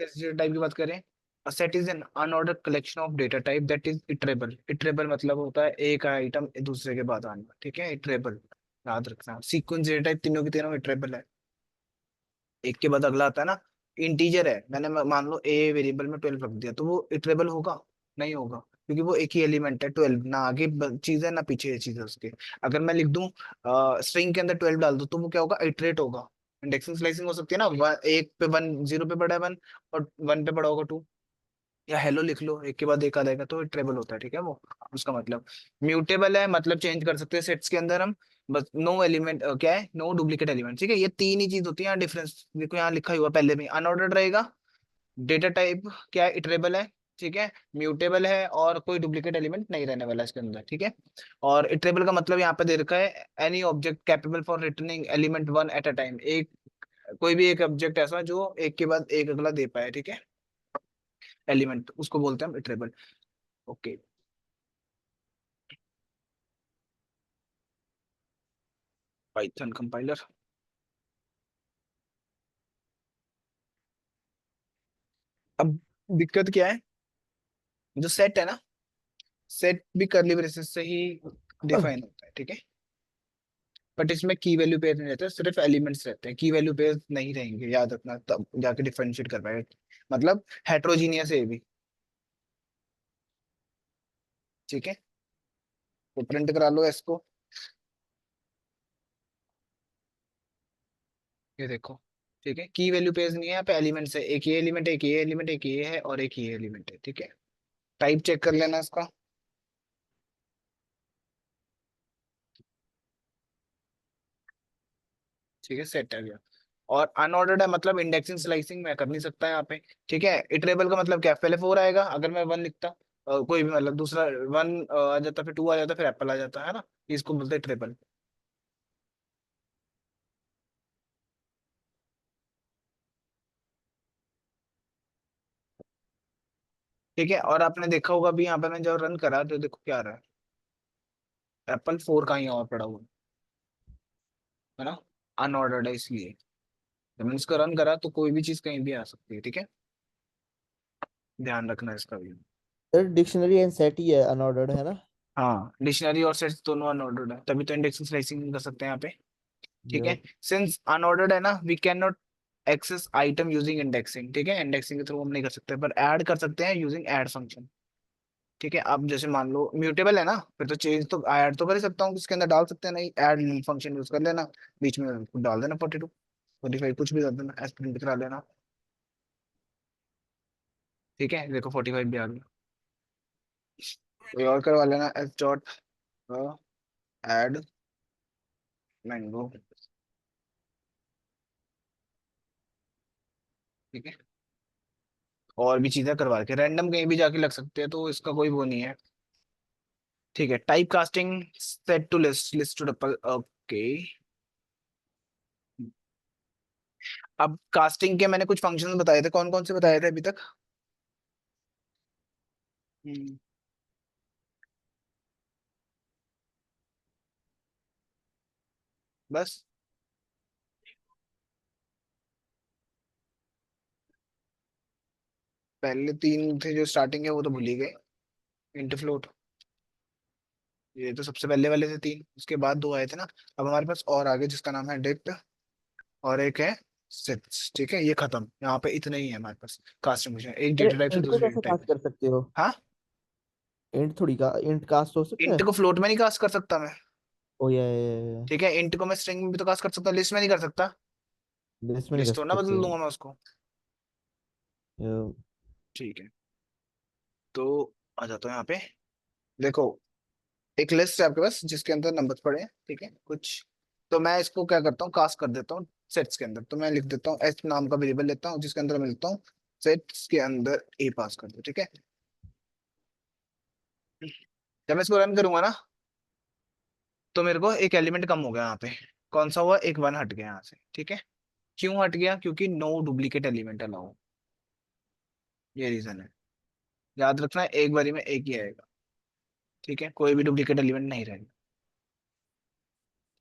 किस data type की बात करें? A set is an unordered collection of data type that is iterable. Iterable मतलब होता है एक आइटम दूसरे के बाद आना, ठीक है, iterable याद रखना। सीक्वेंस डेटा टाइप तीनों के तीनों iterable है, एक के बाद अगला आता है ना। इंटीजर है, मैंने मान लो ए वेरिएबल में 12 रख दिया, तो वो इटरेबल होगा? नहीं होगा, क्योंकि वो एक ही एलिमेंट है 12, ना आगे चीज है ना पीछे चीज है उसके। अगर मैं लिख दूं स्ट्रिंग के अंदर 12 डाल दूं, तो वो क्या होगा? इटरेट होगा। इंडेक्सिंग स्लाइसिंग हो सकती है ना, एक पे वन, जीरो पे पड़ा है वन, और वन पे पड़ा होगा टू, या हेलो लिख लो, एक के बाद एक आ जाएगा, तो ट्रेबल होता है, ठीक है वो। उसका मतलब म्यूटेबल है, मतलब चेंज कर सकते हैं सेट्स के अंदर हम। बस नो एलिमेंट क्या है, नो डुप्लीकेट एलिमेंट, ठीक है, ये तीन ही चीज होती है यहाँ डिफरेंस। देखो यहाँ लिखा हुआ पहले में, अनऑर्डर्ड रहेगा, डेटा टाइप क्या है, इटरेबल है, ठीक है, म्यूटेबल है, और कोई डुप्लीकेट एलिमेंट नहीं रहने वाला इसके अंदर, ठीक है। और इटरेबल का मतलब यहाँ पे दे रखा है, any object capable for returning element one at a time, एक कोई भी एक ऑब्जेक्ट ऐसा जो एक के बाद एक अगला दे पाए, ठीक है, एलिमेंट, उसको बोलते हैं हम इटरेबल। ओके। Python compiler. अब दिक्कत क्या है, जो सेट है ना, सेट भी करली ब्रेसेस से ही डिफाइन होता है, ठीक है, बट इसमें की वैल्यू पेयर नहीं रहते, सिर्फ एलिमेंट्स रहते हैं, की वैल्यू पेयर नहीं रहेंगे, याद रखना, तब जाके डिफरेंशिएट कर पाएगा, मतलब हेट्रोजीनियस है ये भी, ठीक है। तो प्रिंट करा लो इसको, ये देखो, ठीक है, की वैल्यू पेयर नहीं है यहाँ पे, एलिमेंट्स है, एक ये एलिमेंट, एक ये एलिमेंट, एक ये है, और एक ये एलिमेंट है, ठीक है। टाइप चेक कर लेना इसका। ठीक है, सेट है गया। और अनऑर्डर्ड है, मतलब इंडेक्सिंग स्लाइसिंग मैं कर नहीं सकता यहाँ पे, ठीक है। इटरेबल का मतलब क्या, पहले फोर आएगा अगर मैं वन लिखता, कोई भी, मतलब दूसरा वन आ जाता, फिर टू आ जाता, फिर एप्पल आ जाता है ना, इसको बोलते हैं इटरेबल। ठीक है, और आपने देखा होगा भी यहाँ पे मैं जब रन करा तो देखो क्या आ रहा है, एप्पल फोर कहीं और पड़ा हुआ है ना, अनऑर्डर्ड है इसलिए। जब मैंने इसको रन करा तो कोई भी चीज कहीं भी आ सकती है, ठीक है, ध्यान रखना इसका भी। सर डिक्शनरी एंड सेट ही है अनऑर्डर्ड, है ना? हाँ, डिक्शनरी और सेट्स दोनों अनऑर्डर्ड है, तभी तो इंडेक्सिंग स्लाइसिंग कर सकते हैं यहाँ पे, ठीक है। Yup. सिंस अनऑर्डर्ड है ना, we can not access item using indexing, ठीक है, इंडेक्सिंग के थ्रू हम नहीं कर सकते, पर ऐड कर सकते हैं यूजिंग ऐड फंक्शन, ठीक है। अब जैसे मान लो म्यूटेबल है ना, फिर तो चेंज तो ऐड तो कर ही सकता हूँ, इसके अंदर डाल सकते हैं, नहीं ऐड फंक्शन यूज कर लेना, बीच में डाल देना 42 45 कुछ भी डाल देना, एस प्रिंट करा लेना, ठीक है, देखो 45 भी आ गया। कोई और करवा लेना, एस डॉट ऐड मैंगो, ठीक है। और भी चीजें करवा के रैंडम कहीं भी जाके लग सकते हैं, तो इसका कोई वो नहीं है, ठीक है। Type casting, set to list, list to tuple, okay. अब कास्टिंग के मैंने कुछ फंक्शंस बताए थे, कौन कौन से बताए थे अभी तक? हम्म, बस पहले तीन थे जो स्टार्टिंग है, वो तो भूल ही गए। इंट फ्लोट, ये तो सबसे पहले वाले थे तीन, उसके बाद दो आए थे ना। अब हमारे पास और आगे जिसका नाम है डिक्ट, और एक है सिट्स, ठीक है, ये खत्म, यहाँ पे इतने ही है हमारे पास कास्टिंग फंक्शन, एक अरे डेटा टाइप से इंट को दूसरे कैसे डेटा टाइप कास्ट में। कर सकते हो? हाँ, इंट थोड़ी का इंट कास्ट हो सकता इंट है? को फ्लोट में नहीं कास्ट कर सकता मैं, ओ या ठीक है, इंट को मैं स्ट्रिंग में भी तो कास्ट कर सकता हूँ, लिस्ट में नहीं कर सकता। लिस्ट में नहीं कर लिस्ट तो ना बदल सकते। दूंगा मैं उसको, ठीक है। तो आ जाता हूँ यहाँ पे, देखो, एक लिस्ट है आपके पास जिसके अंदर नंबर पड़े हैं, ठीक है कुछ, तो मैं इसको क्या करता हूँ, कास्ट कर देता हूँ सेट्स के अंदर, तो मैं लिख देता हूँ एस नाम का वेरिएबल लेता हूँ, जिसके अंदर मैं लिखता हूँ सेट्स के अंदर ए पास कर दो, ठीक है। जब मैं इसको रन करूंगा ना, तो मेरे को एक एलिमेंट कम हो गया यहाँ पे, कौन सा हुआ, एक वन हट गया यहाँ से, ठीक है। क्यों हट गया, क्योंकि नो डुप्लीकेट एलिमेंट अलाउ, ये रीजन है, याद रखना, एक बारी में एक ही आएगा, ठीक है, कोई भी डुप्लीकेट एलिमेंट नहीं रहेगा,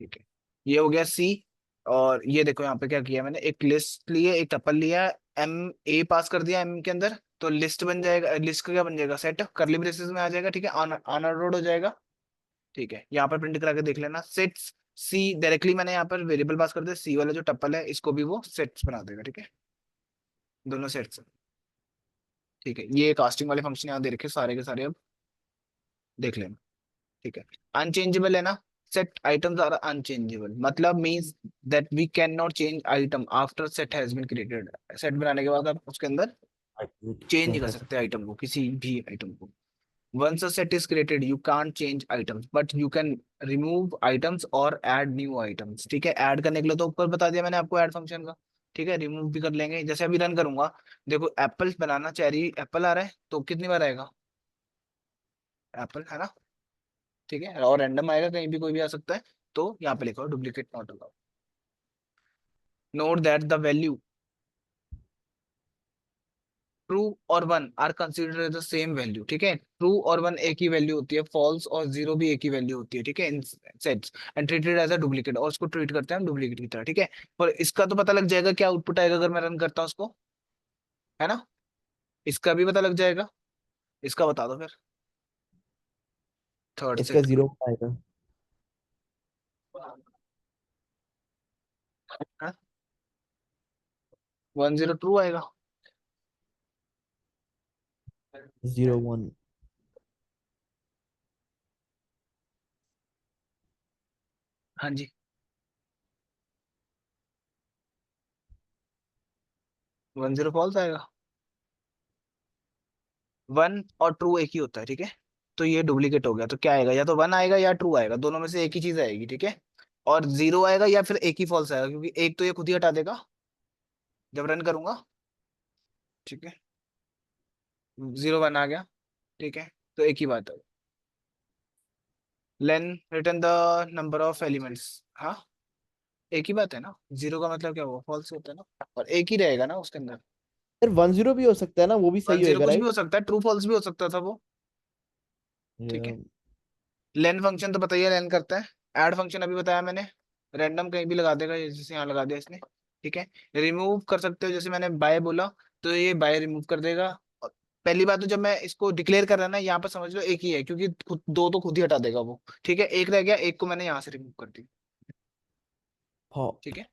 ठीक है। ये हो गया सी। और ये देखो यहाँ पे क्या किया मैंने, एक लिस्ट ली है, एक टपल लिया है, एम ए पास कर दिया एम के अंदर, तो लिस्ट बन जाएगा, लिस्ट का क्या बन जाएगा, सेट करली ब्रेसेस में आ जाएगा, ठीक है, अनऑर्डर्ड हो जाएगा। ठीक है, यहाँ पर प्रिंट करा के देख लेना, सेट्स सी डायरेक्टली मैंने यहाँ पर वेरिएबल पास कर दिया, सी वाला जो टप्पल है इसको भी वो सेट्स बना देगा, ठीक है, दोनों सेट्स। ठीक है, ये कास्टिंग वाले फंक्शन यहाँ दे रखे सारे के सारे, अब देख लेना। ठीक है, अनचेंजेबल है ना, सेट आइटम्स आर अनचेंजेबल, मतलब means that we can not change item after set has been created. Set बनाने के बाद आप उसके अंदर चेंज नहीं चेंज कर कर सकते सकते। आइटम को, किसी भी आइटम को। Once a set is created, you can't change items, but you can remove items or add new items। ठीक है, ऐड करने के लिए तो ऊपर बता दिया मैंने आपको ऐड फंक्शन का। ठीक है, रिमूव भी कर लेंगे, जैसे अभी रन करूंगा, देखो एप्पल बनाना, चेरी एप्पल आ रहा है, तो कितनी बार आएगा एप्पल, है ना। ठीक है, और रैंडम आएगा, कहीं भी कोई भी आ सकता है, तो यहाँ पे लिखो duplicate not allowed. Note that the value true और one are considered the same value. ठीक है, ट्रू और वन एक ही वैल्यू होती है, फॉल्स और जीरो भी एक ही वैल्यू होती है, ठीक है, in sets, and treated as a duplicate, और उसको ट्रीट करते हैं हम डुप्लीकेट की तरह। ठीक है, पर इसका तो पता लग जाएगा क्या आउटपुट आएगा अगर मैं रन करता हूँ उसको, है ना, इसका भी पता लग जाएगा, इसका बता दो फिर, थर्ड इसका सेट का। 0 आएगा। 10 ट्रू आएगा। 0 1। हाँ जी, 10 फॉल्स आएगा, वन और ट्रू एक ही होता है, ठीक है, तो ये डुप्लीकेट हो गया, तो क्या आएगा, या तो वन आएगा या ट्रू आएगा, दोनों में से एक ही चीज आएगी, ठीक है, और जीरो आएगा या फिर एक ही फॉल्स आएगा, क्योंकि एक तो ये खुद ही हटा देगा जब रन करूंगा। ठीक है, 0 1 आ गया, ठीक है, तो एक ही बात है, len return the number of elements. हाँ, एक ही बात है ना, जीरो का मतलब क्या हुआ, फॉल्स होता है ना, और एक ही रहेगा ना उसके अंदर। फिर 1 0 भी हो सकता है ना, वो भी वन सही जीरो होएगा, कुछ भी राइट? हो सकता है, ट्रू फॉल्स भी हो सकता था वो। ठीक है, लेन फंक्शन तो बताइए लेन करता है, ऐड फंक्शन अभी बताया मैंने, रैंडम कहीं भी लगा देगा, ये जैसे यहाँ लगा दिया इसने। ठीक है, रिमूव कर सकते हो, जैसे मैंने बाय बोला, तो ये बाय रिमूव कर देगा। और पहली बात तो जब मैं इसको डिक्लेयर कर रहा ना, यहाँ पर समझ लो एक ही है, क्योंकि खुद दो तो खुद ही हटा देगा वो। ठीक है, एक रह गया, एक को मैंने यहाँ से रिमूव कर दी। ठीक पॉप। है,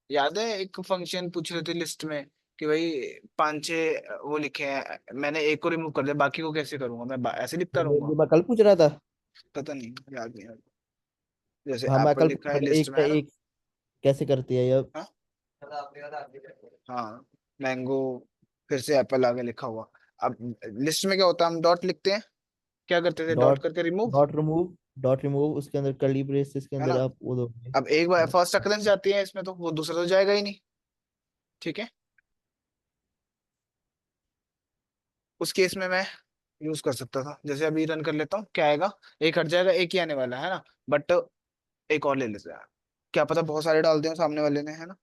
याद है एक फंक्शन पूछ रहे थे लिस्ट में कि भाई पांच छह वो लिखे हैं, मैंने एक को रिमूव कर दिया, बाकी को कैसे करूंगा मैं, ऐसे लिखता रहूंगा। मैं कल पूछ रहा था। पता नहीं, याद नहीं, याद। जैसे हाँ, मैं एप्पल कल पूछ लिखा है रहा था, लिस्ट एक में, का है ना। एक कैसे करती है ये? हाँ, हाँ, मैंगो, फिर से एप्पल आगे लिखा हुआ। अब लिस्ट में क्या होता है, हम डॉट लिखते हैं, क्या करते थे, डॉट डॉट करके रिमूव, डॉट रिमूव, उसके अंदर कर्ली ब्रेसेस के है अंदर ना। आप वो दोगे। अब एक बार हाँ। फर्स्ट अकरेंस जाती है इसमें, तो वो दूसरा तो जाएगा ही नहीं। ठीक है, उस केस में मैं यूज कर सकता था, जैसे अभी रन कर लेता हूँ, क्या आएगा, एक हट जाएगा, एक ही आने वाला है ना, बट एक और ले लेते हैं, क्या पता बहुत सारे डाल दिए सामने वाले ने, है ना,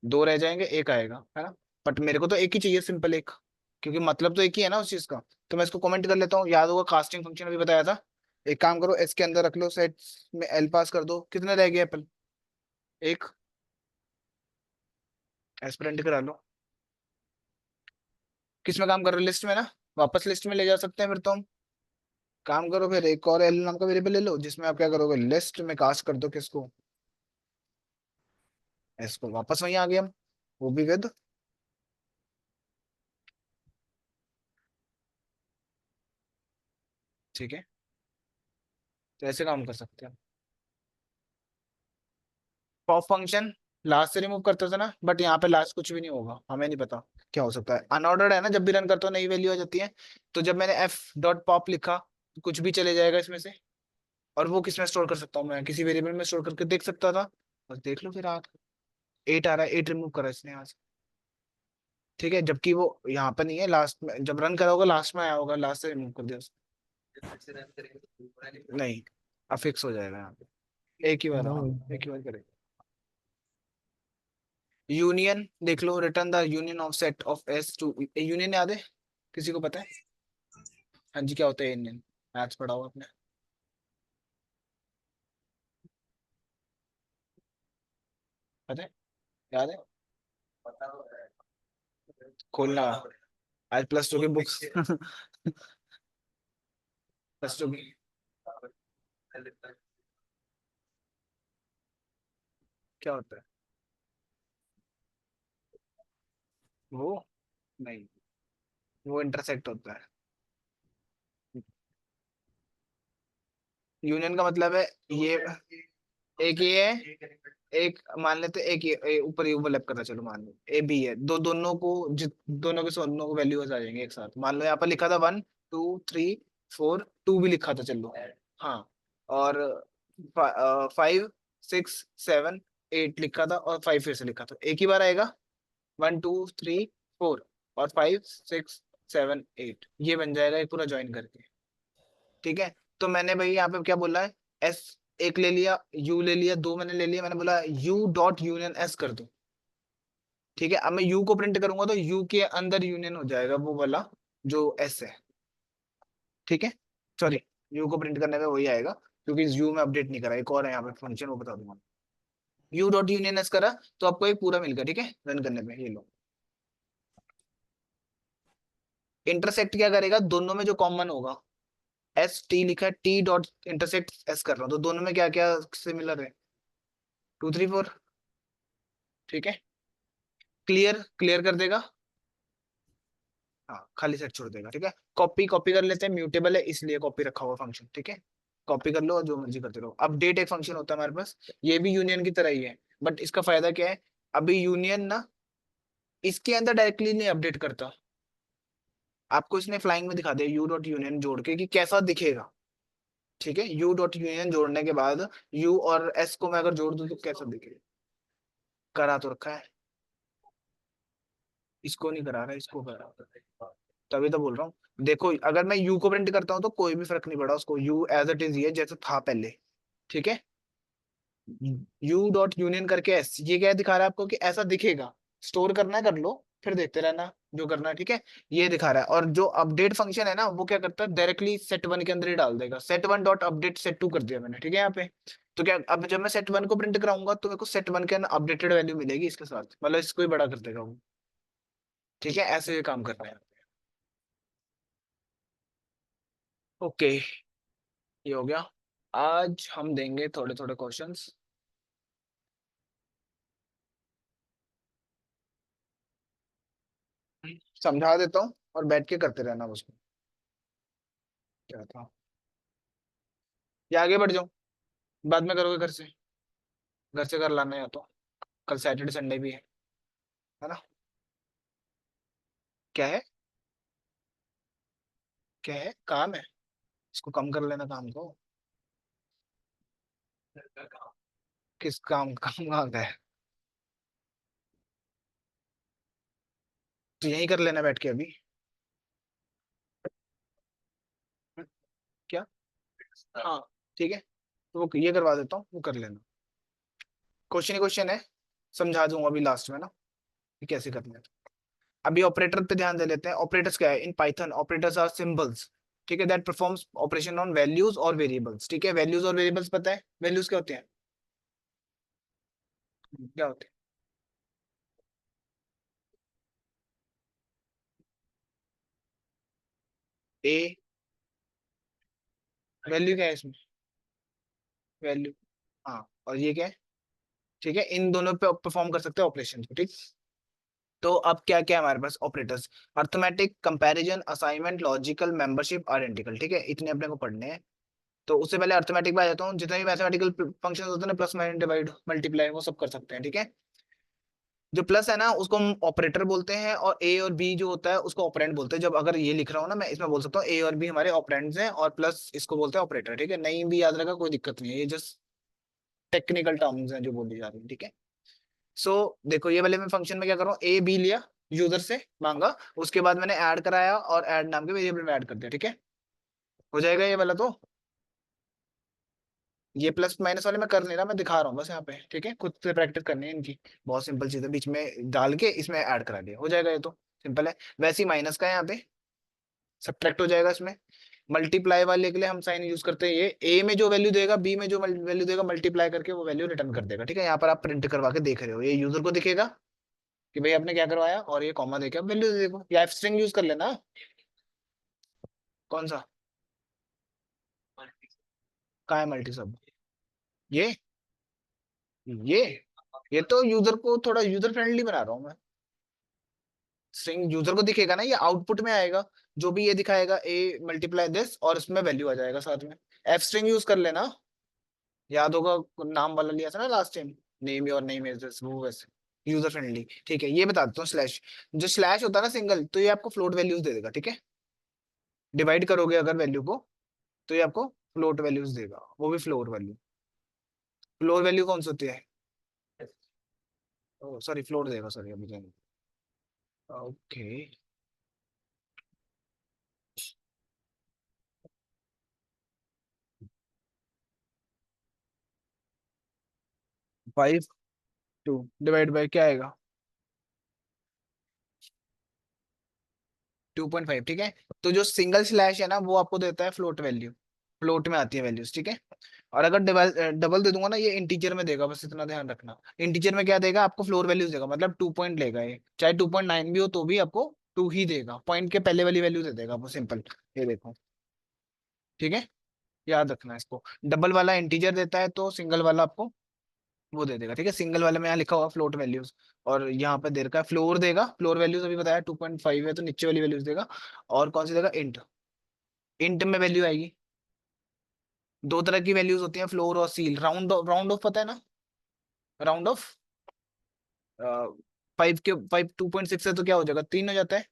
दो रह जाएंगे, एक आएगा, है ना, बट मेरे को तो एक ही चाहिए, सिंपल एक, क्योंकि मतलब तो एक ही है ना उस चीज का। तो मैं इसको कमेंट कर लेता हूँ, याद होगा कास्टिंग फंक्शन अभी बताया था। एक काम करो, इसके अंदर रख लो, सेट में एल पास कर दो, कितने रह गए एप्पल, एक, एस्पिरेंट करा लो, किस में काम कर रहे हो, लिस्ट में ना, वापस लिस्ट में ले जा सकते हैं फिर तो हम। काम करो फिर, एक और एल नाम का वेरिएबल ले लो, जिसमें आप क्या करोगे, लिस्ट में कास्ट कर दो किसको, इसको, वापस वहीं आ गए हम, वो भी विद। ठीक है, तो ऐसे काम कर सकते हैं। पॉप फंक्शन लास्ट से रिमूव करते थे ना, बट यहाँ पे लास्ट कुछ भी नहीं होगा, हमें नहीं पता क्या हो सकता है, अनऑर्डर्ड है ना, जब भी रन करते हो नई वैल्यू आ जाती है। तो जब मैंने एफ डॉट पॉप लिखा, तो कुछ भी चले जाएगा इसमें से, और वो किस में स्टोर कर सकता हूँ, मैं किसी वेरिएबल में स्टोर करके देख सकता था। बस देख लो फिर, 8 आ रहा है, 8 रिमूव करा इसने यहाँ से। ठीक है, जबकि वो यहाँ पे नहीं है, लास्ट में जब रन करा होगा लास्ट में आया होगा, लास्ट से रिमूव कर दिया उसने। नहीं, अब फिक्स हो जाएगा यहाँ पे, एक ही बार, हाँ हाँ, वही। एक ही बार करेगा। यूनियन देख लो, return the union of set of S two, union याद है, किसी को पता है। हाँ जी, क्या होता है यूनियन, मैथ्स पढ़ा हुआ आपने, पता है, याद है। खोलना आज प्लस टू की बुक्स प्लस टू की क्या होता है वो? नहीं, वो इंटरसेक्ट होता है। यूनियन का मतलब है ये, एक ये है, एक मान लेते हैं, एक ये ऊपर ही ओवरलैप करता है, चलो मान लो ए बी है, दोनों को दोनों के दोनों को वैल्यूज आ जाएंगे एक साथ। मान लो यहाँ पर लिखा था 1 2 3 4, 2 भी लिखा था चलो, हाँ, और 5 6 7 8 लिखा था, और 5 फिर से लिखा था, एक ही बार आएगा 1 2 3 4, और 5 6 7 8, ये बन जाएगा एक पूरा ज्वाइन करके। ठीक है, तो मैंने भाई यहाँ पे क्या बोला है, एस एक ले लिया, यू ले लिया, दो मैंने ले लिया, मैंने बोला यू डॉट यूनियन एस कर दो। ठीक है, अब मैं यू को प्रिंट करूंगा तो यू के अंदर यूनियन हो जाएगा वो वाला जो एस है। ठीक है, सॉरी, यू को प्रिंट करने में वही आएगा, क्योंकि इस यू में अपडेट नहीं करा, एक और है यहाँ पे फंक्शन, वो बता दूंगा। यू डॉट यूनियन एस करा तो आपको एक पूरा मिल गया। ठीक है, रन करने पे ये लो, इंटरसेक्ट क्या करेगा, दोनों में जो कॉमन होगा, एस टी लिखा है, टी डॉट इंटरसेक्ट एस कर रहा हूँ, तो दोनों में क्या क्या सिमिलर है, 2 3 4। ठीक है, क्लियर क्लियर कर देगा, हाँ खाली सेट छोड़ देगा। ठीक है, कॉपी कॉपी कर लेते हैं, म्यूटेबल है इसलिए कॉपी रखा हुआ फंक्शन। ठीक है, कॉपी कर लो और जो मर्जी करते रहो। अपडेट एक फंक्शन होता है हमारे पास, ये भी यूनियन की तरह ही है, बट इसका फायदा क्या है, अभी यूनियन ना इसके अंदर डायरेक्टली नहीं अपडेट करता, आपको इसने फ्लाइंग में दिखा दिया यू डॉट यूनियन जोड़ के कि कैसा दिखेगा। ठीक है, यू डॉट यूनियन जोड़ने के बाद यू और एस को मैं अगर जोड़ दूं तो कैसा दिखेगा, करा तो रखा है, इसको नहीं करा रहा, इसको करा रहा है। तभी तो बोल रहा हूँ, देखो अगर मैं यू को प्रिंट करता हूँ तो कोई भी फर्क नहीं पड़ा, उसको यू एज इट इज ये जैसा था पहले। ठीक है, यू डॉट यूनियन करके एस, ये क्या दिखा रहा है आपको कि ऐसा दिखेगा, स्टोर करना है कर लो, फिर देखते रहना जो करना है। ठीक है, ये दिखा रहा है, और जो अपडेट फंक्शन है ना वो क्या करता है, डायरेक्टली सेट वन के अंदर ही डाल देगा, set one dot update set two कर दिया मैंने। ठीक है, यहाँ पे तो क्या, अब जब मैं सेट वन को प्रिंट कराऊंगा तो मेरे को सेट वन के अंदर अपडेटेड वैल्यू मिलेगी इसके साथ, मतलब इसको ही बड़ा कर देगा वो। ठीक है, ऐसे ये काम करना है। ओके, ये हो गया। आज हम देंगे थोड़े थोड़े क्वेश्चंस, समझा देता हूँ और बैठ के करते रहना उसको। क्या था, या आगे बढ़ जाऊँ, बाद में करोगे घर से, घर से कर लाना, या तो कल सैटरडे संडे भी है ना? क्या है, क्या है, काम है, इसको कम कर लेना काम को। किस काम, काम कहाँ का है, तो यही कर लेना बैठ के अभी। क्या, हाँ ठीक है, तो वो ये करवा देता हूँ, वो कर लेना, क्वेश्चन ही क्वेश्चन है, समझा दूंगा अभी लास्ट में ना कि कैसे करना है। अभी ऑपरेटर पे ध्यान दे लेते हैं। ऑपरेटर्स क्या है, in Python operators are symbols. ठीक है, that performs operation on values और वेरिएबल्स। ठीक है, वैल्यूज और वेरिएबल्स पता है, वैल्यूज क्या होते हैं, क्या होते हैं, ए, वैल्यू क्या है इसमें, वैल्यू, हाँ, और ये क्या है। ठीक है, इन दोनों पे परफॉर्म कर सकते हैं ऑपरेशन को। ठीक, तो अब क्या क्या है हमारे पास operators, arithmetic, comparison, assignment, logical, membership, identical. ठीक है, इतने अपने को पढ़ने हैं। तो उससे पहले अर्थमेटिक पे आ जाता हूँ, जितने भी मैथमेटिकल फंक्शन होते हैं ना, प्लस माइनस डिवाइड मल्टीप्लाई, वो सब कर सकते हैं। ठीक है, जो प्लस है ना उसको हम ऑपरेटर बोलते हैं, और ए और बी जो होता है उसको ऑपरेंड बोलते हैं। जब अगर ये लिख रहा हूँ ना मैं, इसमें बोल सकता हूँ ए और बी हमारे ऑपरेंड्स हैं, और प्लस इसको बोलते हैं ऑपरेटर। ठीक है, नहीं भी याद रखा कोई दिक्कत नहीं है, ये जस्ट टेक्निकल टर्म्स हैं जो बोली जा रही है। ठीक है, सो देखो ये वाले में फंक्शन में क्या कर रहा हूँ, ए बी लिया, यूजर से मांगा, उसके बाद मैंने ऐड कराया और ऐड नाम के वेरिएबल में ऐड कर दिया। ठीक है, हो जाएगा ये वाला तो, ये प्लस माइनस वाले मैं कर नहीं रहा, मैं दिखा रहा हूँ बस यहाँ पे। ठीक है, खुद से प्रैक्टिस करनी है इनकी, बहुत सिंपल चीज है, बीच में डाल के इसमें ऐड करा दिया, हो जाएगा ये तो सिंपल है। वैसे ही माइनस का है यहाँ पे, सब्ट्रैक्ट हो जाएगा इसमें। मल्टीप्लाई वाले के लिए हम साइन यूज करते हैं, ये ए में जो वैल्यू देगा बी में जो वैल्यू देगा, मल्टीप्लाई करके वो वैल्यू रिटर्न कर देगा। ठीक है, यहाँ पर आप प्रिंट करवा के देख रहे हो, ये यूजर को दिखेगा, कि भाई आपने क्या करवाया और ये कॉमा देके वैल्यू दे देखो, या एफ स्ट्रिंग यूज कर लेना। कौन सा? कहाँ है मल्टी सब? ये ये ये तो यूजर को थोड़ा यूजर फ्रेंडली बना रहा हूँ मैं। स्ट्रिंग यूजर को दिखेगा ना, ये आउटपुट में आएगा। जो भी ये दिखाएगा ए मल्टीप्लाई दिस, और इसमें वैल्यू आ जाएगा साथ में। एफ स्ट्रिंग यूज कर लेना। याद होगा, नाम वाला लिया था ना last time, name your name is this, वो वैसे यूजर फ्रेंडली। ठीक है, ये बता देता हूँ स्लैश। जो स्लैश होता है ना सिंगल, तो ये आपको फ्लोट वैल्यूज दे देगा, ठीक है। डिवाइड करोगे अगर वैल्यू को, तो ये आपको फ्लोट वैल्यूज देगा, वो भी फ्लोर वैल्यू। फ्लोर वैल्यू कौन सी होती है? सॉरी, फ्लोट देगा, सॉरी अभी जाएंगे। ओके। 5 2 डिवाइड बाय क्या आएगा? 2.5, ठीक है। तो जो सिंगल स्लैश है ना, वो आपको देता है फ्लोट वैल्यू। फ्लोट में आती है वैल्यूज, ठीक है। और अगर डबल डबल दे दूंगा ना, ये इंटीजर में देगा, बस इतना ध्यान रखना। इंटीजर में क्या देगा आपको? फ्लोर वैल्यूज देगा, मतलब 2 पॉइंट लेगा ये, चाहे 2.9 भी हो तो भी आपको 2 ही देगा, पॉइंट के पहले वाली वैल्यू दे देगा वो, सिंपल। ये देखो, ठीक है। याद रखना इसको। डबल वाला इंटीजर देता है, तो सिंगल वाला आपको वो दे देगा, ठीक है। सिंगल वाले में यहाँ लिखा हुआ फ्लोट वैल्यूज, और यहाँ पे दे रखा है फ्लोर देगा। फ्लोर वैल्यूज अभी बताया 2.5 है, तो नीचे वाली वैल्यूज देगा। और कौन सी देगा? इंट। इंट में वैल्यू आएगी। दो तरह की वैल्यूज होती हैं, फ्लोर और सील। राउंड ऑफ पता है ना? राउंड ऑफ 5 2.6 है तो क्या हो जाएगा? 3 हो जाता है।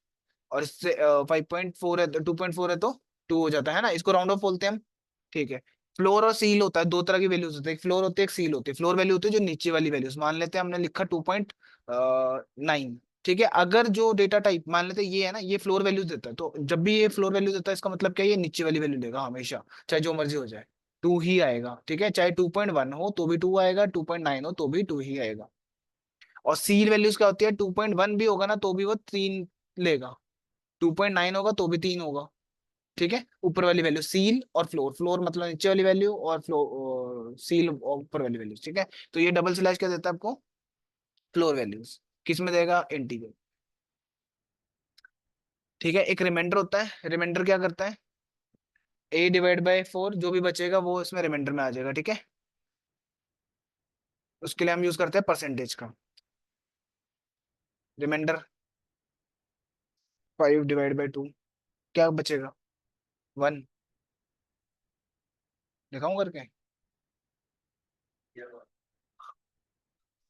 और इससे 5.4 है, 2.4 है तो 2 हो जाता है ना, इसको राउंड ऑफ बोलते हैं हम। ठीक है। फ्लोर और सील होता है, दो तरह की वैल्यूज होती है, एक फ्लोर होती है, एक सील होती है। फ्लोर वैल्यू होती है जो नीचे वाली वैल्यूज, मान लेते हैं हमने लिखा 2.9, ठीक है। अगर जो डेटा टाइप मान लेते हैं ये है ना, ये फ्लोर वैल्यूज देता है, तो जब भी ये फ्लोर वैल्यू देता है, इसका मतलब क्या है? ये नीचे वाली वैल्यू देगा हमेशा, चाहे जो मर्जी हो जाए, 2 ही आएगा, ठीक है। चाहे 2.1 हो तो भी 2 आएगा, 2.9 हो तो भी 2 ही आएगा। और सील वैल्यूज क्या होती है? 2.1 भी होगा ना तो भी वो 3 लेगा, 2.9 होगा तो भी 3 होगा, ठीक है। ऊपर वाली वैल्यू सील, और फ्लोर, फ्लोर मतलब नीचे वाली वैल्यू, और फ्लोर सील ऊपर वाली वैल्यू, ठीक है। तो ये डबल स्लैश क्या देता है आपको? Floor values. किस में देगा? इंटीजर। ठीक है। एक रिमाइंडर होता है, रिमाइंडर क्या करता है? a/4, जो भी बचेगा वो इसमें रिमाइंडर में आ जाएगा, ठीक है। उसके लिए हम यूज करते हैं परसेंटेज का। रिमाइंडर 5/2, क्या बचेगा? 1। दिखाऊं करके?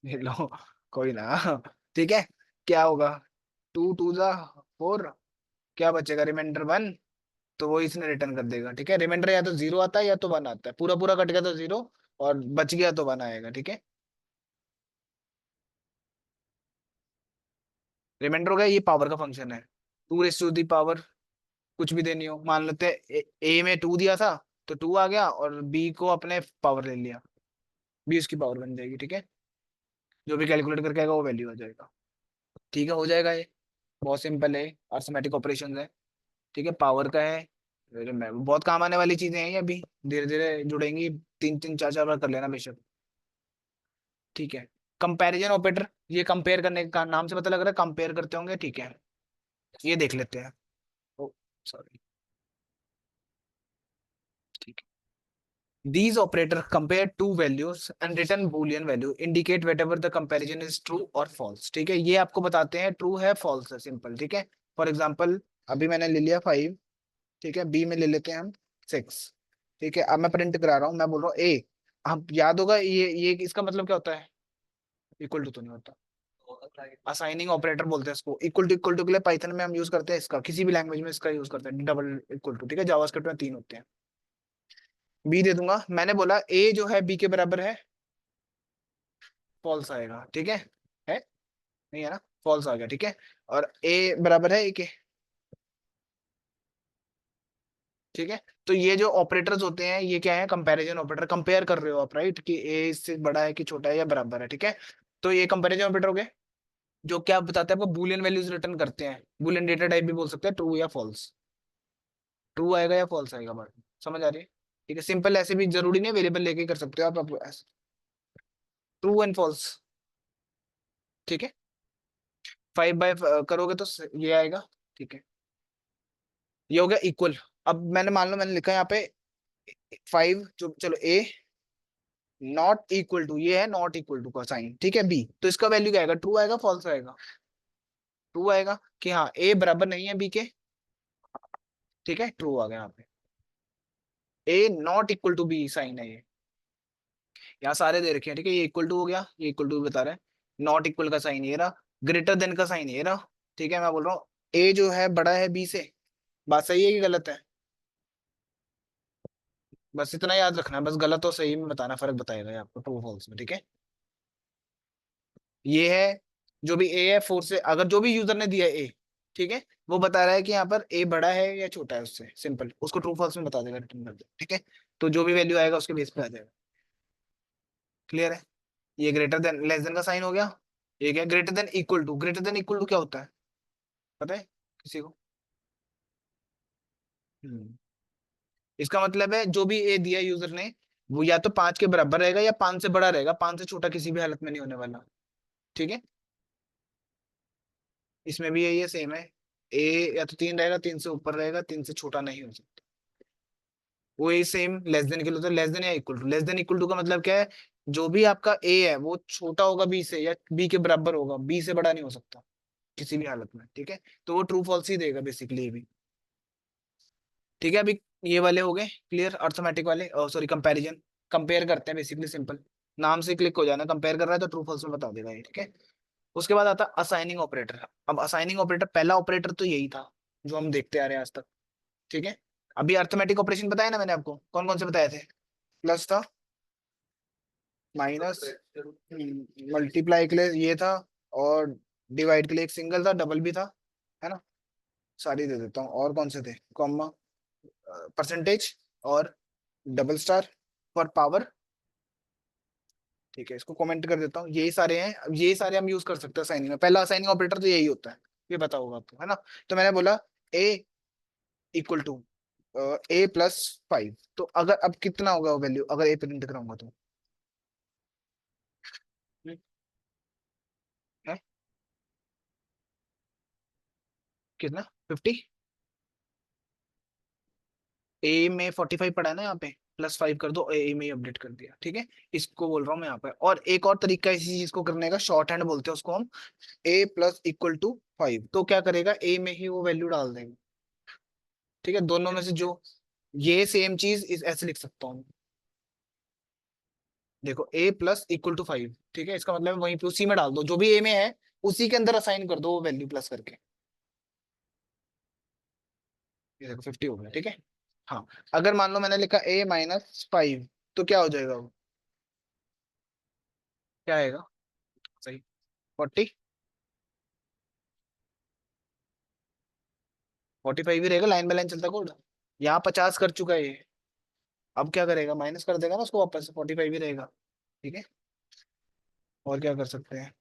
ये लो, कोई ना। ठीक है। क्या होगा? 2 2 जा 4, क्या बचेगा? रिमाइंडर 1। तो वो इसने रिटर्न कर देगा, ठीक है। रिमाइंडर या तो 0 आता है या तो 1 आता है, पूरा पूरा कट गया तो 0, और बच गया तो 1 आएगा, ठीक है। रिमाइंडर हो गया, ये पावर का फंक्शन है। 2 रेज़ टू दी पावर, कुछ भी देनी हो, मान लेते हैं ए में 2 दिया था, तो 2 आ गया, और बी को अपने पावर ले लिया, बी उसकी पावर बन जाएगी, ठीक है। जो भी कैलकुलेट करके आएगा वो वैल्यू आ जाएगा, ठीक है। हो जाएगा ये, बहुत सिंपल है, अरिथमेटिक ऑपरेशन है, ठीक है। पावर का है। बहुत काम आने वाली चीजें हैं ये, अभी धीरे धीरे जुड़ेंगी। 3 3 4 4 बार कर लेना बेशक, ठीक है। कंपैरिजन ऑपरेटर, ये कंपेयर करने का नाम से पता लग रहा है कंपेयर करते होंगे, ठीक है। ये देख लेते हैं। ओ, सॉरी, ठीक है। These operator compare two values and return boolean value indicate whether the comparison is true or false, ठीक है। ये आपको बताते हैं ट्रू है फॉल्स है, सिंपल, ठीक है। फॉर एग्जाम्पल, अभी मैंने ले लिया 5, ठीक है। बी में ले लेते हैं हम 6, ठीक है। अब मैं प्रिंट करा रहा हूँ, मैं बोल रहा हूँ ए। अब याद होगा ये इसका मतलब क्या होता है? इक्वल टू तो नहीं होता, असाइनिंग ऑपरेटर बोलते हैं इसको। इक्वल टू के लिए पाइथन में हम यूज करते हैं इसका, किसी भी लैंग्वेज में इसका यूज करते हैं, डबल इक्वल टू, ठीक है। जावास्क्रिप्ट में 3 होते हैं। बी दे दूंगा, मैंने बोला ए जो है बी के बराबर है, फॉल्स आएगा, ठीक है नहीं है ना? फॉल्स आ गया, ठीक है। और ए बराबर है ए के, ठीक है। तो ये जो ऑपरेटर्स होते हैं ये क्या है? Comparison operator. कंपेयर कर रहे हो आप, राइट, कि ए इससे बड़ा है कि छोटा है या बराबर है, ठीक है। तो ये कंपैरिजन ऑपरेटर हो गए, जो क्या बताते हैं आपको? बूलियन वैल्यूज रिटर्न करते हैं। बूलियन डेटा टाइप भी बोल सकते हैं, ट्रू या फॉल्स। ट्रू आएगा या फॉल्स आएगा, बात समझ आ रही है? ठीक है, सिंपल। ऐसे भी जरूरी नहीं वेरिएबल लेके ही कर सकते हो आप ट्रू एंड फॉल्स, ठीक है। 5 बाय करोगे तो ये आएगा, ठीक है, ये हो गया इक्वल। अब मैंने मान लो मैंने लिखा है यहाँ पे 5, जो चलो ए नॉट इक्वल टू, ये है नॉट इक्वल टू का साइन, ठीक है, बी, तो इसका वैल्यू क्या आएगा, ट्रू आएगा फॉल्स आएगा, ट्रू आएगा कि हाँ ए बराबर नहीं है बी के, ठीक है, ट्रू आ गया यहाँ पे, A not equal to B sign है ये, यहाँ सारे दे रखे हैं, ठीक है, ये इक्वल टू हो गया, ये इक्वल टू बता रहे हैं, नॉट इक्वल का साइन ये रहा, ग्रेटर देन का साइन ये रहा, ठीक है, मैं बोल रहा हूँ ए जो है बड़ा है बी से, बात सही है कि गलत है, बस इतना याद रखना है, बस गलत और सही में बताना, फर्क बताएगा ये आपको ट्रू फॉल्स में, ठीक है, ये है जो भी ए है 4 से, अगर जो भी यूजर ने दिया ए, ठीक है, वो बता रहा है कि यहाँ पर ए बड़ा है या छोटा है उससे, सिंपल उसको ट्रू फॉल्स में बता देगा, रिटर्न कर देगा, ठीक है, तो जो भी वैल्यू आएगा उसके बेस पे आ जाएगा, क्लियर है, ये ग्रेटर देन लेस देन का साइन हो गया, ये क्या greater than equal to, greater than equal to क्या होता है पता है किसी को? हम्म, इसका मतलब है जो भी ए दिया यूजर ने, वो या तो 5 के बराबर रहेगा या 5 से बड़ा रहेगा, 5 से छोटा किसी भी हालत में नहीं होने वाला, ठीक है, इसमें भी यही है, सेम है, ए या तो 3 रहेगा, 3 से ऊपर रहेगा, 3 से छोटा नहीं हो सकता, वही सेम लेस देन के लिए, तो लेस देन या equal to, less than equal to का मतलब क्या है, जो भी आपका ए है वो छोटा होगा बी से या बी के बराबर होगा, बी से बड़ा नहीं हो सकता किसी भी हालत में, ठीक है, तो वो ट्रू फॉल्स ही देगा बेसिकली ये भी, ठीक है, अभी ये वाले हो गए क्लियर, अर्थमेटिक वाले, सॉरी कंपैरिजन, कंपेयर करते हैं बेसिकली, सिंपल नाम से क्लिक हो जाना, कंपेयर कर रहा है तो ट्रू फॉल्स में बता देगा ये, ठीक है, उसके बाद आता असाइनिंग ऑपरेटर, अब असाइनिंग ऑपरेटर पहला ऑपरेटर तो यही था जो हम देखते आ रहे हैं आज तक, ठीक है, अभी अर्थमेटिक ऑपरेशन बताया ना मैंने आपको, कौन कौन से बताए थे, प्लस था, माइनस, मल्टीप्लाई के लिए ये था, और डिवाइड के लिए एक सिंगल था, डबल भी था, है ना, सारी दे देता हूँ, और कौन से थे, कॉमा, परसेंटेज, और डबल स्टार, फॉर पावर, ठीक है, इसको कमेंट कर देता हूँ, यही सारे हैं, अब यही सारे हम यूज कर सकते हैं साइनिंग में, पहला साइनिंग ऑपरेटर तो यही होता है, ये पता होगा आपको, है ना, तो मैंने बोला ए इक्वल टू A+5, तो अगर अब कितना होगा वो वैल्यू, अगर ए प्रिंट कराऊंगा तो, हम्म, है कितना, 50, ए में 45 पड़ा है ना यहाँ पे, +5 कर दो, ए में ही अपडेट कर दिया, ठीक है, इसको बोल रहा हूँ मैं यहाँ पे, और एक और तरीका इसी चीज को करने का, शॉर्ट हैंड बोलते हैं उसको हम, A+=5, तो क्या करेगा, ए में ही वो वैल्यू डाल देगा, ठीक है, दोनों में से जो, ये सेम चीज इस ऐसे लिख सकता हूँ, देखो A+=5, ठीक है, इसका मतलब है वहीं पे उसी में डाल दो, जो भी ए में है उसी के अंदर असाइन कर दो वो वैल्यू प्लस करके, ये देखो 50 हो गया, ठीक है, हाँ, अगर मान लो मैंने लिखा A-5, तो क्या हो जाएगा वो, क्या आएगा, सही, 40, 45 ही रहेगा, लाइन बाय लाइन चलता कोड, यहाँ 50 कर चुका है ये, अब क्या करेगा, माइनस कर देगा ना उसको वापस, 45 ही रहेगा, ठीक है, और क्या कर सकते हैं,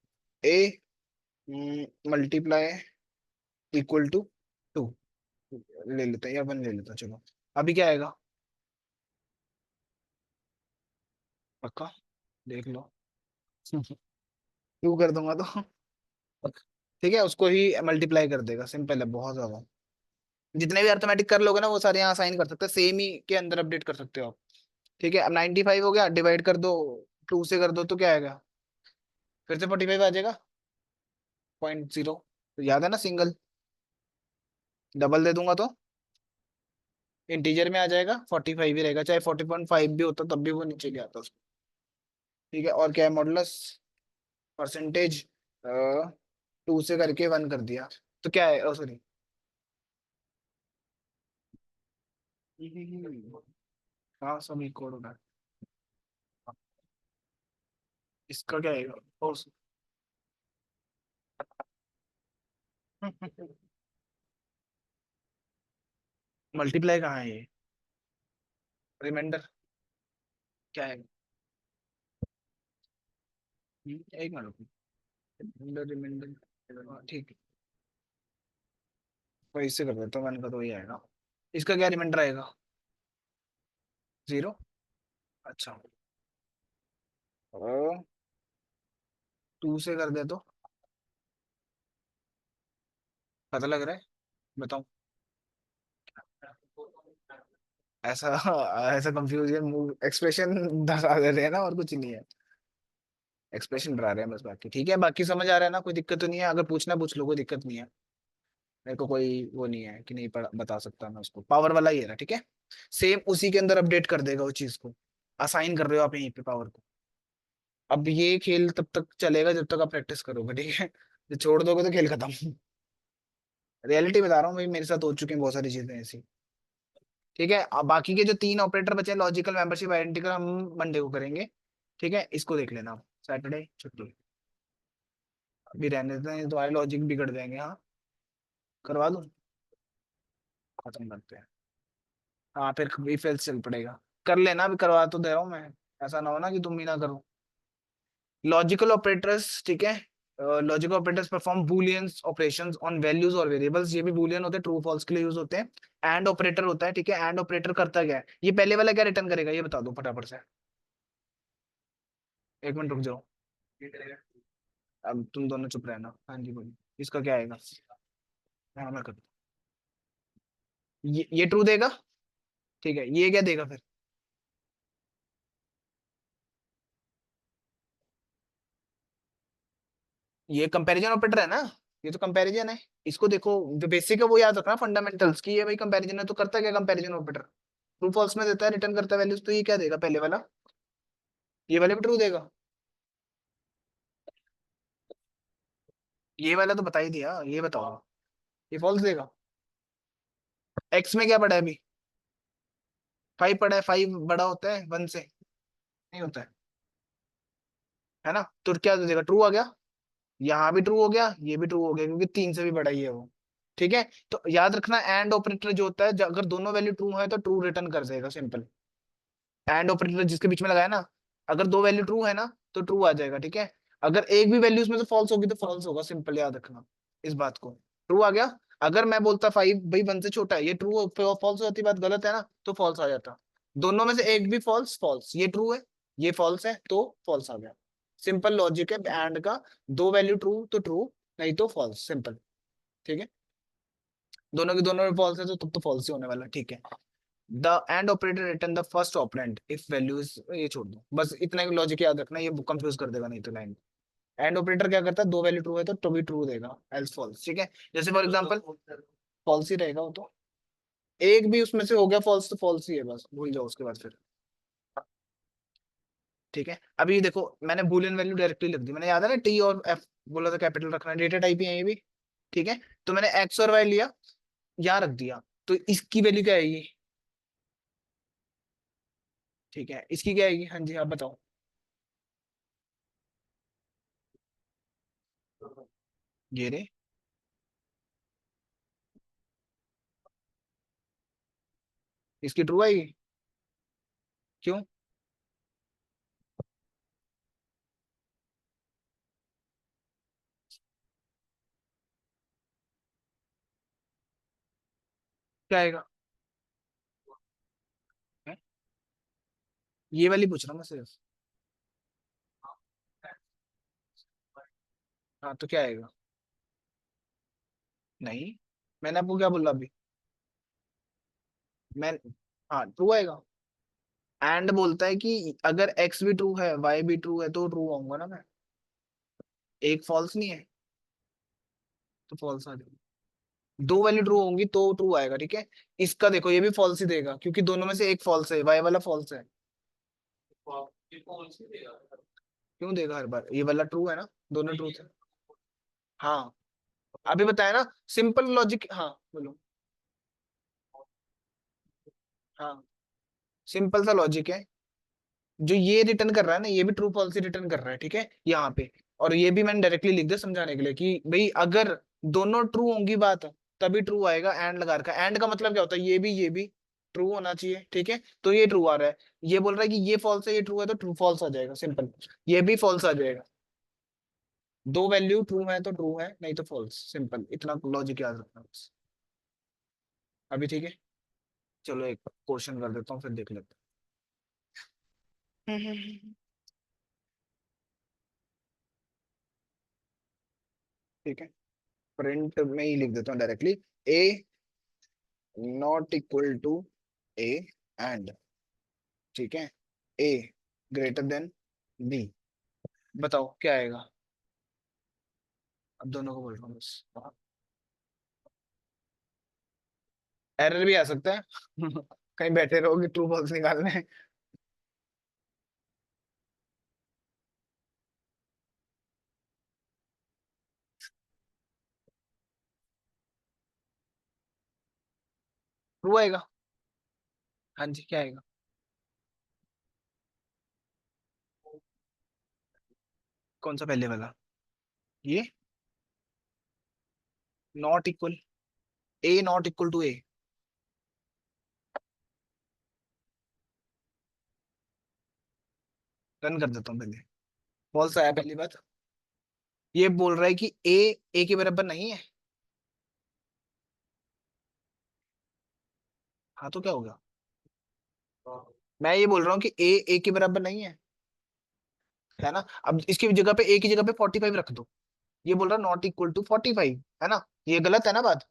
ए मल्टीप्लाई इक्वल टू 2, ले लेते हैं या 1 ले लेते हैं, चलो, अभी क्या आएगा, पक्का देख लो, 2 कर दूंगा तो, ठीक है, उसको ही मल्टीप्लाई कर देगा, सिंपल है बहुत ज्यादा, जितने भी अर्थमेटिक कर लोगे ना वो सारे यहाँ साइन कर सकते हैं, सेम ही के अंदर अपडेट कर सकते हो आप, ठीक है, अब 95 हो गया, डिवाइड कर दो, 2 से कर दो तो क्या आएगा, फिर से 45 आ जाएगा, 0.0, तो याद है ना सिंगल, डबल दे दूंगा तो इंटीजर में आ जाएगा, 45 ही रहेगा, चाहे 40.5 भी होता तब भी वो नीचे गया था उसको, ठीक है, और क्या है मॉडुलस, परसेंटेज, 2 से करके 1 कर दिया, तो क्या है, सॉरी, हाँ सभी कोड होगा, इसका क्या आएगा, मल्टीप्लाई कहाँ है ये, रिमाइंडर क्या है, एक मिनट, रिमाइंडर रिमाइंडर, ठीक है, तो इससे कर देता हूँ, 1 का तो ये आएगा, इसका क्या रिमाइंडर आएगा, 0, अच्छा, 2 से कर दे तो पता लग रहा है? बताओ। ऐसा ऐसा कंफ्यूजन एक्सप्रेशन डरा दे रहे हैं ना, और कुछ नहीं है। एक्सप्रेशन डरा रहे हैं बस, बाकी ठीक है, बाकी समझ आ रहा है ना, कोई दिक्कत तो नहीं है, अगर पूछना पूछ लो, कोई दिक्कत नहीं है। मेरे को कोई वो नहीं है कि नहीं पढ़ा बता सकता मैं उसको, पावर वाला ही है ना, ठीक है। सेम उसी के अंदर अपडेट कर देगा उस चीज को। असाइन कर रहे हो आप यहीं पे पावर को। अब ये खेल तब तक चलेगा जब तक आप प्रैक्टिस करोगे, ठीक है। जो छोड़ दोगे तो खेल खत्म। रियलिटी बता रहा हूँ भाई, मेरे साथ हो चुकी हैं बहुत सारी चीजें ऐसी। ठीक है, अब बाकी के जो तीन ऑपरेटर बचे, लॉजिकल, मेंबरशिप, आइडेंटिकल, हम मंडे को करेंगे। ठीक है, इसको देख लेना, सैटरडे छुट्टी। अभी रहने देते हैं, तुम्हारे लॉजिक बिगड़ जाएंगे, हाँ। करवा दूं? खत्म करते हैं। हाँ, फिर भी फेल चल पड़ेगा। कर लेना, अभी करवा तो दे रहा हूँ मैं। ऐसा ना हो ना कि तुम ही ना करो। लॉजिकल ऑपरेटर्स, ठीक है। Logical operators perform Booleans operations on values और वेरिएबल्स, ये भी बूलियन होते हैं, ट्रू फॉल्स के लिए यूज होते हैं। एंड ऑपरेटर होता है, ठीक है। एंड ऑपरेटर करता क्या है, ये पहले वाला क्या रिटर्न करेगा, ये बता दो फटाफट से। एक मिनट रुक जाओ। अब तुम दोनों चुप रहना, हाँ जी बोलिए। इसका क्या आएगा? हाँ मैं करता हूँ। ये ट्रू देगा। ठीक है, ये क्या देगा फिर? ये कंपैरिजन ऑपरेटर है ना। ये तो कंपैरिजन है। इसको देखो, जो बेसिक है वो याद रखना, फंडामेंटल्स की, ये भाई कंपैरिजन है, तो करता क्या कंपैरिजन ऑपरेटर? ट्रू फॉल्स में देता है, रिटर्न करता है वैल्यूज, तो ये क्या देगा पहले वाला? ये वाला भी ट्रू देगा। ये वाला तो बता ही दिया, ये बताओ। ये फॉल्स देगा। एक्स में क्या पड़ा है अभी? 5 पड़ा है, 5 बड़ा होता है 1 से? नहीं होता है ना, तो क्या देगा, ट्रू आ गया। यहाँ भी ट्रू हो गया, ये भी ट्रू हो गया, क्योंकि 3 से भी बड़ा ही है वो। ठीक है। तो याद रखना, एंड ऑपरेटर जो होता है, अगर दोनों वैल्यू ट्रू है तो ट्रू रिटर्न कर देगा, सिंपल। एंड ऑपरेटर जिसके बीच में लगाया ना, अगर दो वैल्यू ट्रू है ना तो ट्रू आ जाएगा, ठीक है। अगर एक भी वैल्यू उसमें से फॉल्स होगी तो फॉल्स होगा, सिंपल याद रखना इस बात को। ट्रू आ गया। अगर मैं बोलता 5 भाई 1 से छोटा है, ये ट्रू फॉल्स हो जाती, बात गलत है ना, तो फॉल्स आ जाता। दोनों में से एक भी फॉल्स, फॉल्स, ये ट्रू है, ये फॉल्स है, तो फॉल्स आ गया। सिंपल लॉजिक है एंड का। दो वैल्यू ट्रू तो ट्रू, नहीं तो फॉल्स, सिंपल। ठीक है। दोनों की दोनों में फॉल्स है तो तब तो फॉल्स ही होने वाला, ठीक है। The end operator return the first operand if value is, ये छोड़ दो बस, इतना ही लॉजिक याद रखना, ये कंफ्यूज कर देगा नहीं तो लाइन। एंड ऑपरेटर क्या करता है, दो वैल्यू ट्रू है तो भी ट्रू देगा, एल्स फॉल्स, ठीक है। जैसे फॉर एग्जांपल, फॉल्स ही रहेगा वो तो। एक भी उसमें से हो गया फॉल्स तो फॉल्स ही है, बस भूल जाओ उसके बाद फिर। ठीक है, अभी देखो मैंने बूलियन वैल्यू डायरेक्टली लिख दी, मैंने याद है ना, टी और एफ बोला था कैपिटल रखना, डेटा टाइप ही है ये भी। ठीक है। तो मैंने एक्स और वाई लिया, यहाँ रख दिया, तो इसकी वैल्यू क्या आएगी? ठीक है, इसकी क्या आएगी, हाँ जी आप बताओ। ये रे। इसकी ट्रू आएगी। क्यों? क्या आएगा? हैं? ये वाली पूछ रहा हूँ मैं सिर्फ। हाँ, तो क्या आएगा? नहीं, मैंने आपको क्या बोला अभी? मैं, हाँ ट्रू आएगा। एंड बोलता है कि अगर एक्स भी ट्रू है, वाई भी ट्रू है, तो ट्रू आऊंगा ना मैं। एक फॉल्स नहीं है, तो फॉल्स आ जाएगा। दो वैल्यू ट्रू होंगी तो ट्रू आएगा, ठीक है। इसका देखो, ये भी फॉल्स ही देगा, क्योंकि दोनों में से एक फॉल्स है, वाई वाला फॉल्स है। क्यों देगा हर बार, ये वाला ट्रू है ना, दोनों ट्रू थे। हाँ, अभी बताया ना, सिंपल लॉजिक, हाँ बोलो। हाँ, सिंपल सा लॉजिक है। जो ये रिटर्न कर रहा है ना, ये भी ट्रू फॉल्स ही रिटर्न कर रहा है, ठीक है, यहाँ पे। और ये भी मैंने डायरेक्टली लिख दिया समझाने के लिए कि भाई अगर दोनों ट्रू होंगी बात, तभी ट्रू आएगा, एंड लगा रखा है। एंड का मतलब क्या होता है, ये भी ट्रू होना चाहिए, ठीक है, तो ये ट्रू आ रहा है। ये बोल रहा है कि ये फॉल्स है, ये ट्रू है, तो ट्रू फॉल्स आ जाएगा, सिंपल। ये भी फॉल्स आ जाएगा। दो वैल्यू ट्रू है तो ट्रू है, नहीं तो फॉल्स, सिंपल, इतना लॉजिक याद रखना बस। अभी ठीक है। चलो एक क्वेश्चन कर देता हूँ, फिर देख लेते हैं। ठीक है। प्रिंट में ही लिख देता हूँ directly, a not equal to a and, ठीक है, ए ग्रेटर देन बी। बताओ क्या आएगा। अब दोनों को बोल रहा हूँ बस। एरर भी आ सकता है कहीं बैठे रहोगे ट्रू फॉल्स निकालने। ट्रू आएगा। हाँ जी, क्या आएगा। कौन सा पहले वाला, ये not equal, a not equal to a. Run कर देता हूँ पहले। फॉल्स आया पहली बात। ये बोल रहा है कि ए के बराबर नहीं है। हाँ तो क्या होगा। मैं ये बोल रहा हूँ कि ए के बराबर नहीं है ना। अब इसकी जगह पे, ए की जगह पे 45 रख दो। ये बोल रहा है नॉट इक्वल टू 45, है ना, ये गलत है ना बात।